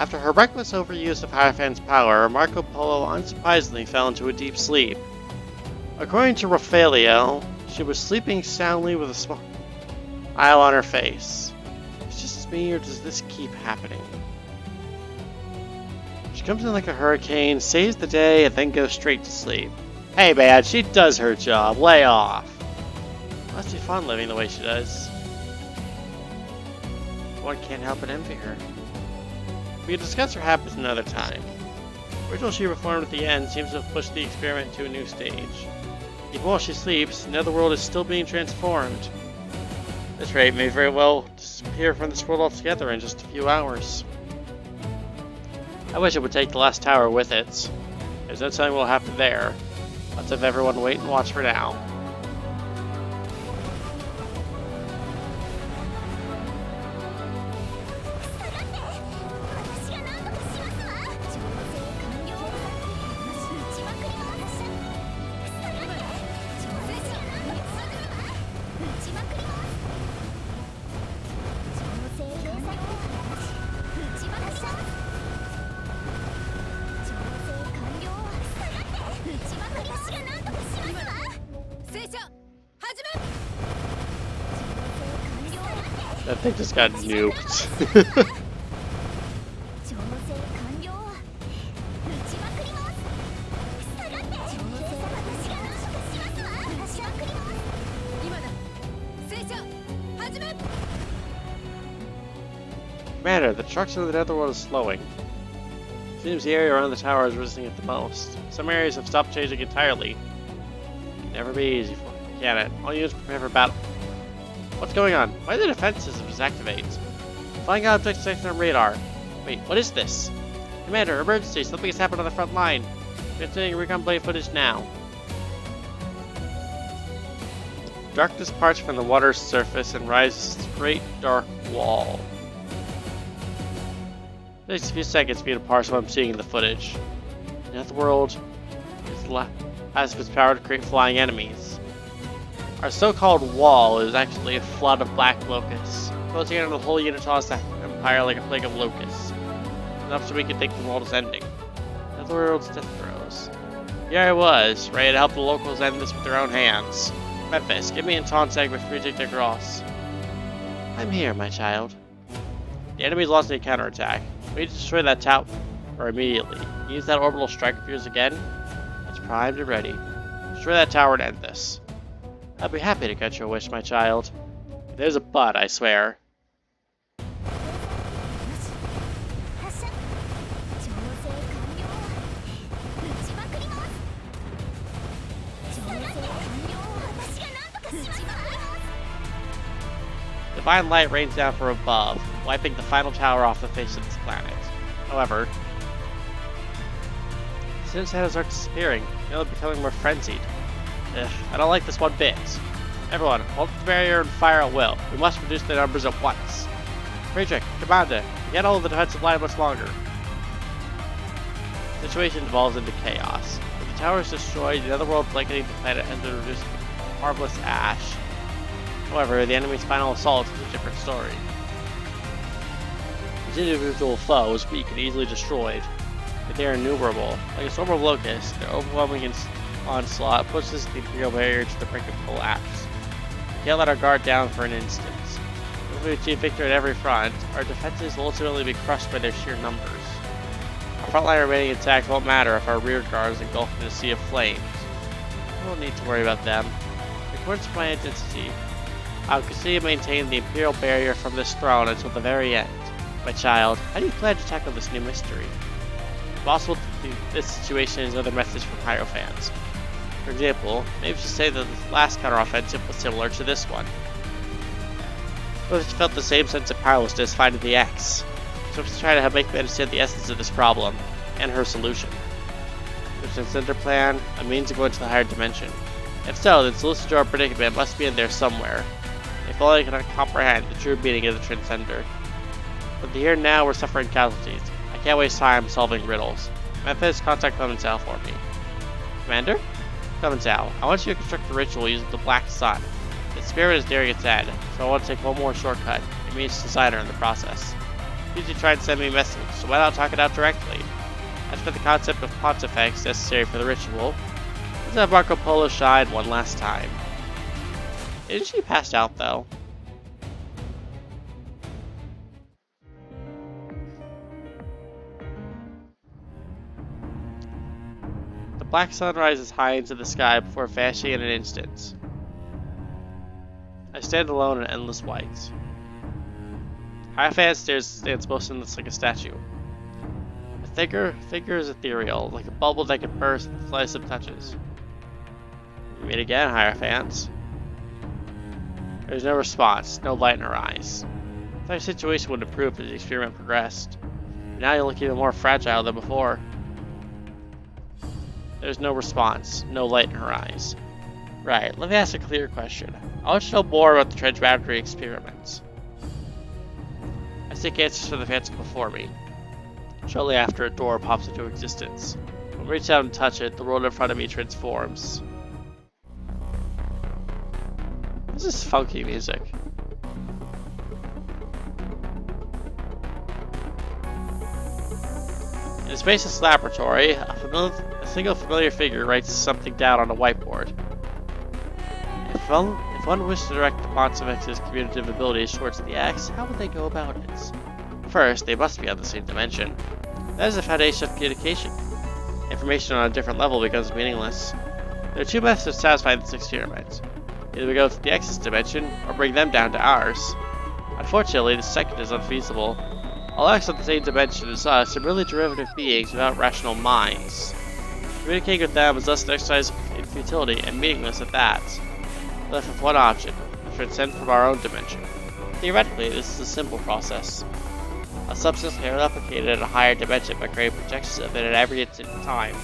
After her reckless overuse of Hierophant's power, Marco Polo unsurprisingly fell into a deep sleep. According to Raphaelio, she was sleeping soundly with a smile on her face. It's just me, or does this keep happening? She comes in like a hurricane, saves the day, and then goes straight to sleep. Hey man, she does her job. Lay off. Must be fun living the way she does. One can't help but envy her. We can discuss her habits another time. The ritual she reformed at the end seems to have pushed the experiment to a new stage. Even while she sleeps, the netherworld is still being transformed. This rate may very well disappear from this world altogether in just a few hours. I wish it would take the last tower with it. There's no telling what will happen there. Let's have everyone wait and watch for now. That thing just got nuked. Commander, the destruction of the netherworld is slowing. Seems the area around the tower is resisting it the most. Some areas have stopped changing entirely. Never be easy for you, can it? All units prepare for battle. What's going on? Why did the defense system disactivate? Flying objects detected on radar. Wait, what is this? Commander, emergency! Something has happened on the front line. Transmitting recon blade footage now. Darkness parts from the water's surface and rises to a great dark wall. It takes a few seconds for me to parse what I'm seeing in the footage. The netherworld has its power to create flying enemies. Our so-called wall is actually a flood of black locusts, closing in on the whole Unitas empire like a plague of locusts. Enough so we can think the world is ending. Netherworld's death throes. Here I was, ready to help the locals end this with their own hands. Memphis, give me a Tonseg with Friedrich de Gross. I'm here, my child. The enemy's lost a counterattack. We need to destroy that tower immediately. Use that orbital strike of yours again. It's primed and ready. Destroy that tower and end this. I'll be happy to grant your wish, my child. There's a but, I swear. Divine light rains down from above, wiping the final tower off the face of this planet. However, as soon as shadows start disappearing, they're becoming more frenzied. I don't like this one bit. Everyone, hold the barrier and fire at will. We must reduce the numbers at once. Friedrich, Commander, we can't hold the defensive line much longer. The situation devolves into chaos. If the tower is destroyed, the otherworld blanketing the planet has been reduced to harmless ash. However, the enemy's final assault is a different story. These individual foes, weak and easily destroyed, but they are innumerable. Like a swarm of locusts, their overwhelming onslaught pushes the Imperial barrier to the brink of collapse. We can't let our guard down for an instant. If we achieve victory at every front, our defenses will ultimately be crushed by their sheer numbers. Our front line remaining intact won't matter if our rear guard is engulfed in a sea of flames. We don't need to worry about them. According to my identity, I'll continue to maintain the Imperial barrier from this throne until the very end. My child, how do you plan to tackle this new mystery? It's possible that this situation is another message from Hierophant. For example, maybe we should say that the last counteroffensive was similar to this one. What if she felt the same sense of powerlessness fighting the X? So let's try to make me understand the essence of this problem, and her solution. The Transcender plan, a means to go into the higher dimension. If so, then the solution to our predicament must be in there somewhere. If only I cannot comprehend the true meaning of the Transcender. But the here and now we're suffering casualties. I can't waste time solving riddles. Memphis, contact Clemenceau for me. Commander? Clemenceau, I want you to construct the ritual using the Black Sun. The spirit is nearing its end, so I want to take one more shortcut. It means designer in the process. usually try and send me a message, so why not talk it out directly? As for the concept of pontifex necessary for the ritual, let's have Marco Polo shine one last time. Isn't she passed out, though? The black sun rises high into the sky before vanishing in an instant. I stand alone in endless white. Hierophant stands motionless like a statue. The figure is ethereal, like a bubble that can burst with the slightest of touches. We meet again, Hierophant. There's no response, no light in her eyes. I thought your situation would improve as the experiment progressed. But now you look even more fragile than before. There's no response, no light in her eyes. Right, let me ask a clear question. I want to know more about the transboundary experiments. I seek answers for the phantom before me. Shortly after, a door pops into existence. When I reach out and touch it, the world in front of me transforms. This is funky music. In a spacious laboratory, a single familiar figure writes something down on a whiteboard. If one wished to direct the Pontifex's communicative abilities towards the X, how would they go about it? First, they must be on the same dimension. That is the foundation of communication. Information on a different level becomes meaningless. There are two methods to satisfy this experiment. Either we go to the X's dimension, or bring them down to ours. Unfortunately, the second is unfeasible. All X on the same dimension as us are merely derivative beings without rational minds. Communicating with them is thus an exercise in futility and meaningless at that. We're left with one option: transcend from our own dimension. Theoretically, this is a simple process. A substance can be replicated at a higher dimension by creating projections of it at every instant in time.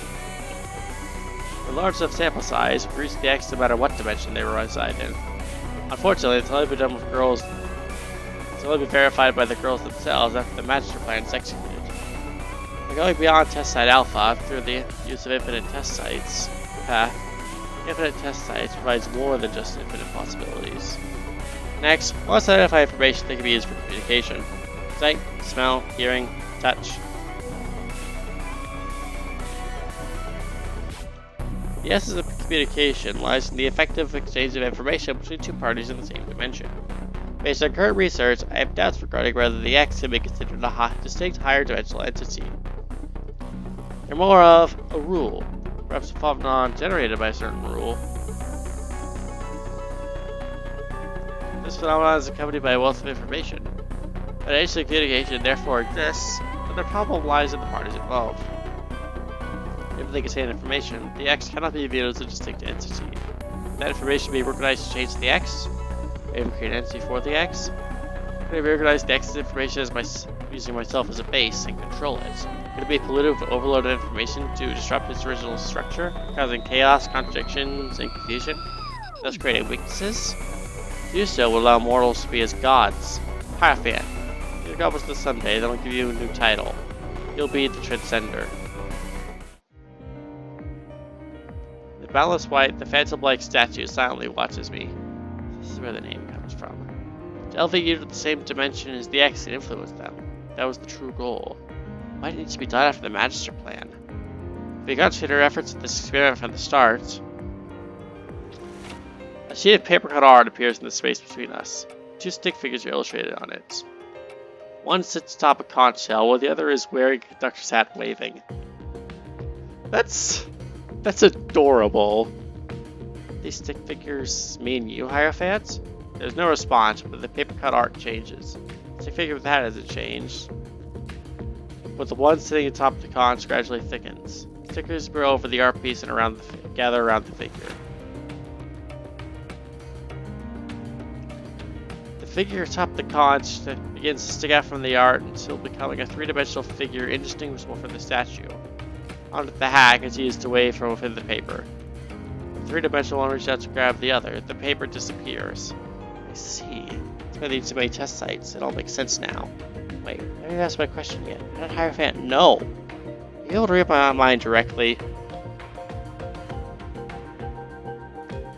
For a large enough sample size, we reach the X no matter what dimension they reside in. Unfortunately, it's only been done with girls. It's only been verified by the girls themselves after the Magister plan is executed. By going beyond test site alpha through the use of infinite test sites, infinite test sites provides more than just infinite possibilities. Next, we must identify information that can be used for communication. Sight, smell, hearing, touch. The essence of communication lies in the effective exchange of information between two parties in the same dimension. Based on current research, I have doubts regarding whether the X can be considered a distinct higher dimensional entity. They're more of a rule, perhaps a phenomenon generated by a certain rule. This phenomenon is accompanied by a wealth of information. Foundational communication therefore exists, but the problem lies in the parties involved. If they contain information, the X cannot be viewed as a distinct entity. That information may be organized to change the X, maybe create an entity for the X, maybe organize the X's information as using myself as a base and control it. Could it be polluted with overloaded information to disrupt its original structure, causing chaos, contradictions, and confusion, thus creating weaknesses? To do so would allow mortals to be as gods. Hierophant. You accomplish this someday, then I'll give you a new title. You'll be the Transcender. The boundless white, the phantom-like statue silently watches me. This is where the name comes from. To elevate you to the same dimension as the X and influence them. That was the true goal. Why did it need to be done after the Magister plan? If we concentrate our efforts at this experiment from the start. A sheet of paper cut art appears in the space between us. Two stick figures are illustrated on it. One sits atop a conch shell, while the other is wearing a conductor's hat and waving. That's adorable. These stick figures mean you, Hierophant? There's no response, but the paper cut art changes. The stick figure with the hat hasn't changed, but the one sitting atop the conch gradually thickens. Stickers grow over the art piece and gather around the figure. The figure atop the conch begins to stick out from the art until becoming a three-dimensional figure indistinguishable from the statue. Onto the hat continues to wave from within the paper. The three-dimensional one reaches out to grab the other. The paper disappears. I see. It's been so many test sites. It all makes sense now. Wait, I haven't asked my question yet. How did Hierophant know? Are you able to read my mind directly?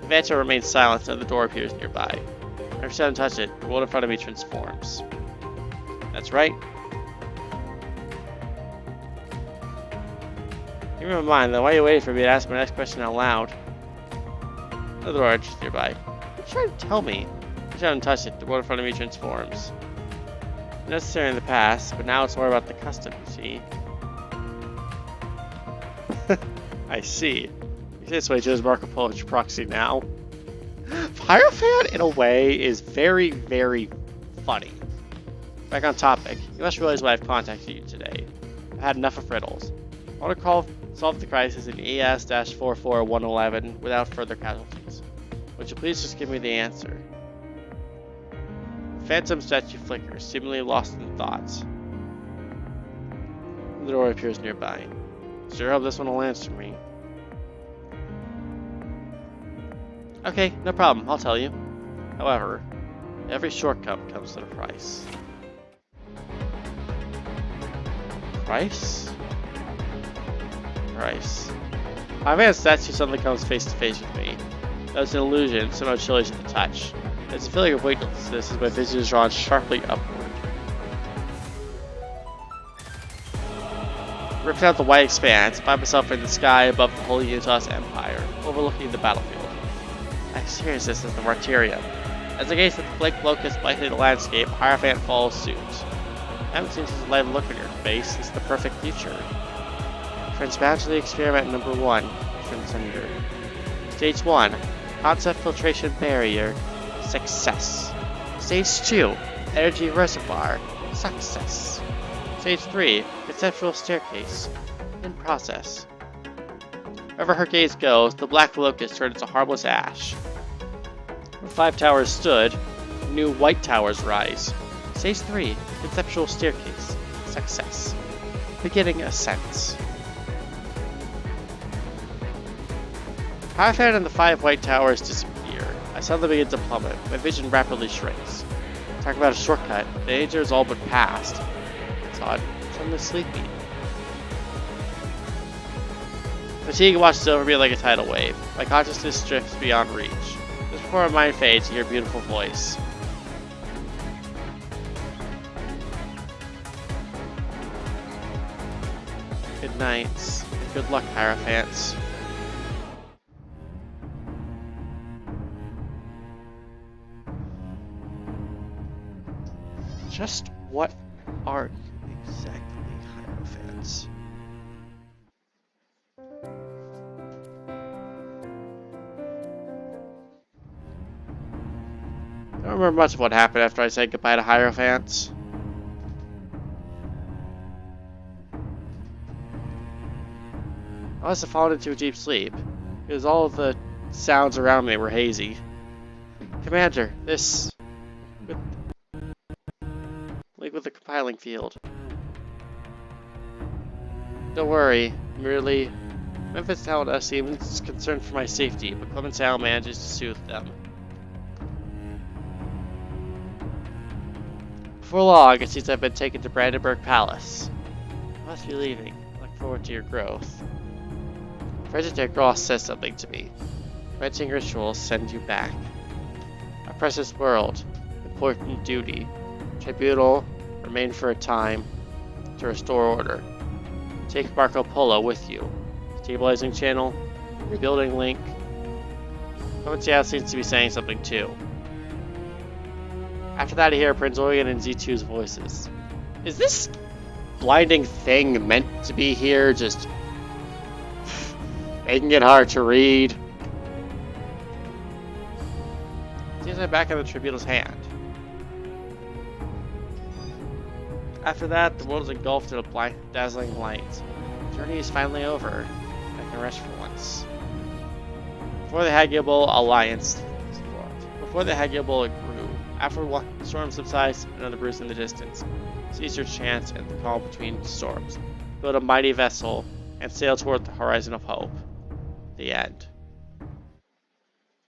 The Phantom remains silent and the door appears nearby. I reach out and touch it. The world in front of me transforms. That's right. Never mind, then why are you waiting for me to ask my next question out loud? Another door just nearby. What are you trying to tell me? I haven't touched it. The world in front of me transforms. Necessary in the past, but now it's more about the custom, you see. I see. This way chose Marco Polo proxy now. Hierophant, in a way, is very, very funny. Back on topic, you must realize why I've contacted you today. I've had enough of riddles. I want to solve the crisis in ES-44111 without further casualties. Would you please just give me the answer? Phantom statue flickers, seemingly lost in thoughts. The door appears nearby. Sure hope this one will answer me. Okay, no problem, I'll tell you. However, every shortcut comes at a price. Price? Price. My man statue suddenly comes face to face with me. That was an illusion, somehow chilly to the touch. There's a feeling of weightlessness as my vision is drawn sharply upward. Ripped out the white expanse, find myself in the sky above the Holy Utah's Empire, overlooking the battlefield. I experience this as the martyrium. As the gaze of the flake locust blanketed the landscape, Hierophant follows suit. I haven't seen such a live look on your face. It's the perfect future. Transbound to the experiment number 1, Transcender. Stage 1, concept filtration barrier, success. Stage 2, energy reservoir, success. Stage 3, conceptual staircase, in process. Wherever her gaze goes, the black locust turned into harmless ash. Where 5 towers stood, new white towers rise. Stage 3, conceptual staircase, success. Beginning ascent. Hierophant and the 5 white towers disappear. I suddenly begin to plummet. My vision rapidly shrinks. Talk about a shortcut. The danger is all but past. It's odd. I'm suddenly sleepy. Fatigue washes over me like a tidal wave. My consciousness drifts beyond reach. Just before my mind fades, I hear a beautiful voice. Good night. Good luck, Hierophants. Just what are you exactly, Hierophants? I don't remember much of what happened after I said goodbye to Hierophants. I must have fallen into a deep sleep, because all of the sounds around me were hazy. Commander, this... with the compiling field. Don't worry, merely... Memphis Talda seems concerned for my safety, but Clemenceau manages to soothe them. Before long, it seems I've been taken to Brandenburg Palace. I must be leaving. I look forward to your growth. President Gross says something to me. Quenching rituals send you back. A precious world. Important duty. Tribunal. Remain for a time. To restore order. Take Marco Polo with you. Stabilizing channel. Rebuilding link. Clemenceau seems to be saying something too. After that I hear Prince Eugen and Z2's voices. Is this blinding thing meant to be here, just making it hard to read? Seems I'm back in the Tribunal's hand. After that, the world is engulfed in a dazzling light. The journey is finally over. I can rest for once. Before the Hagibal Alliance formed. Before the Hagibal it grew. After one storm subsides, another brews in the distance. Seize your chance and the calm between storms. Build a mighty vessel and sail toward the horizon of hope. The end.